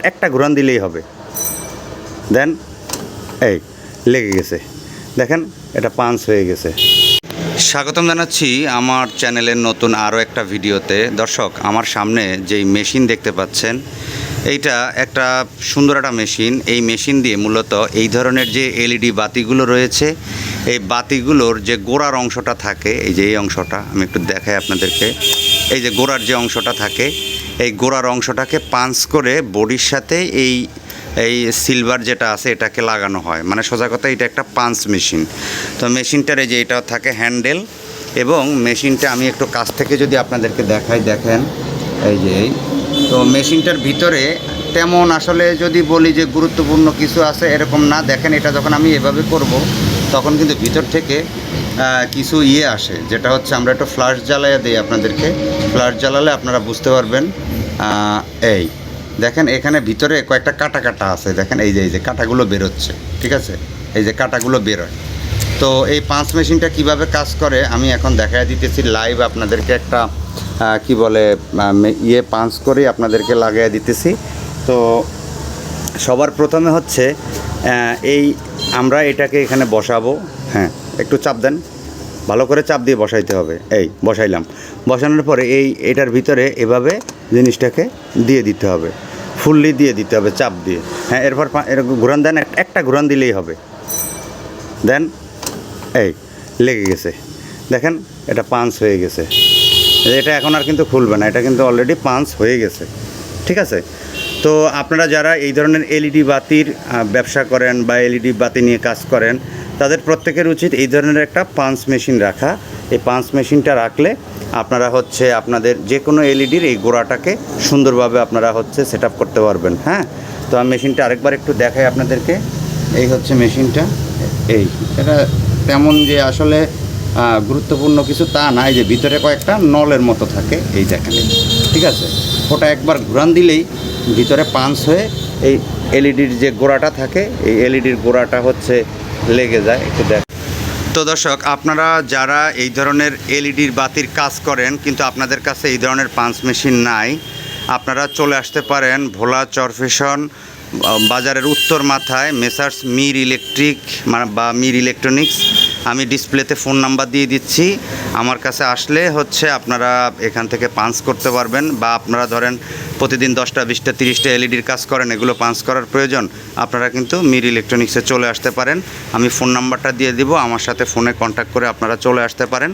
একটা ঘুরান দিলেই হবে। দেন এই লেগে গেছে, দেখেন এটা পাঞ্চ হয়ে গেছে। স্বাগতম জানাচ্ছি আমার চ্যানেলের নতুন আরও একটা ভিডিওতে। দর্শক, আমার সামনে যেই মেশিন দেখতে পাচ্ছেন, এইটা একটা সুন্দর একটা মেশিন। এই মেশিন দিয়ে মূলত এই ধরনের যে এলইডি বাতিগুলো রয়েছে, এই বাতিগুলোর যে গোড়ার অংশটা থাকে, এই যে এই অংশটা আমি একটু দেখাই আপনাদেরকে। এই যে গোড়ার যে অংশটা থাকে, এই গোড়ার অংশটাকে পাঞ্চ করে বডির সাথে এই সিলভার যেটা আছে এটাকে লাগানো হয়। মানে সোজা কথা, এটা একটা পাঞ্চ মেশিন। তো মেশিনটার এই যে এটা থাকে হ্যান্ডেল, এবং মেশিনটা আমি একটু কাছ থেকে যদি আপনাদেরকে দেখাই, দেখেন এই যে তো মেশিনটার ভিতরে তেমন আসলে যদি বলি যে গুরুত্বপূর্ণ কিছু আছে এরকম না। দেখেন, এটা যখন আমি এভাবে করব তখন কিন্তু ভিতর থেকে কিছু আসে, যেটা হচ্ছে আমরা একটু ফ্ল্যাশ জ্বালাইয়া দিই আপনাদেরকে। ফ্ল্যাশ জ্বালালে আপনারা বুঝতে পারবেন। এই দেখেন, এখানে ভিতরে কয়েকটা কাটা কাটা আছে, দেখেন এই যে কাটাগুলো বেরোচ্ছে, ঠিক আছে, এই যে কাটাগুলো বেরোয়। তো এই পাঞ্চ মেশিনটা কিভাবে কাজ করে আমি এখন দেখাই দিতেছি লাইভ আপনাদেরকে। একটা কি বলে পাঞ্চ করে আপনাদেরকে লাগিয়ে দিতেছি। তো সবার প্রথমে হচ্ছে আমরা এটাকে এখানে বসাবো। হ্যাঁ, একটু চাপ দেন, ভালো করে চাপ দিয়ে বসাইতে হবে। এই বসাইলাম, বসানোর পরে এটার ভিতরে এভাবে জিনিসটাকে দিয়ে দিতে হবে, ফুললি দিয়ে দিতে হবে চাপ দিয়ে। হ্যাঁ, এরপর এরকম ঘুরান দেন, একটা ঘুরান দিলেই হবে। দেন এই লেগে গেছে, দেখেন এটা পাঞ্চ হয়ে গেছে। এটা এখন আর কিন্তু খুলবে না, এটা কিন্তু অলরেডি পাঞ্চ হয়ে গেছে, ঠিক আছে। তো আপনারা যারা এই ধরনের এলইডি বাতির ব্যবসা করেন বা এলইডি বাতি নিয়ে কাজ করেন, তাদের প্রত্যেকের উচিত এই ধরনের একটা পাঞ্চ মেশিন রাখা। এই পাঞ্চ মেশিনটা রাখলে আপনারা হচ্ছে আপনাদের যে কোনো এলইডির এই গোড়াটাকে সুন্দরভাবে আপনারা হচ্ছে সেট আপ করতে পারবেন। হ্যাঁ, তো আমি মেশিনটা আরেকবার একটু দেখাই আপনাদেরকে। এই হচ্ছে মেশিনটা। এটা তেমন যে আসলে গুরুত্বপূর্ণ কিছু তা না। এই যে ভিতরে কয়েকটা নলের মতো থাকে, এই দেখেন, ঠিক আছে। ওটা একবার ঘুরান দিলেই ভিতরে পাঞ্চ হয়ে এই এলইডির যে গোড়াটা থাকে, এই এলইডির গোড়াটা হচ্ছে লেগে যায়। একটু দেখ। তো দর্শক, আপনারা যারা এই ধরনের এলইডির বাতির কাজ করেন কিন্তু আপনাদের কাছে এই ধরনের পাঞ্চ মেশিন নাই, আপনারা চলে আসতে পারেন ভোলা চরফেশন বাজারের উত্তর মাথায় মেসার্স মির ইলেকট্রিক বা মির ইলেকট্রনিক্স। আমি ডিসপ্লেতে ফোন নাম্বার দিয়ে দিচ্ছি। আমার কাছে আসলে হচ্ছে আপনারা এখান থেকে পাঞ্চ করতে পারবেন, বা আপনারা ধরেন প্রতিদিন 10টা 20টা 30টা এলইডির কাজ করেন, এগুলো পাঞ্চ করার প্রয়োজন, আপনারা কিন্তু মির ইলেকট্রনিক্সে চলে আসতে পারেন। আমি ফোন নাম্বারটা দিয়ে দিব, আমার সাথে ফোনে কন্ট্যাক্ট করে আপনারা চলে আসতে পারেন।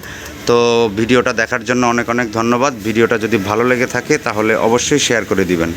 তো ভিডিওটা দেখার জন্য অনেক অনেক ধন্যবাদ। ভিডিওটা যদি ভালো লেগে থাকে তাহলে অবশ্যই শেয়ার করে দিবেন।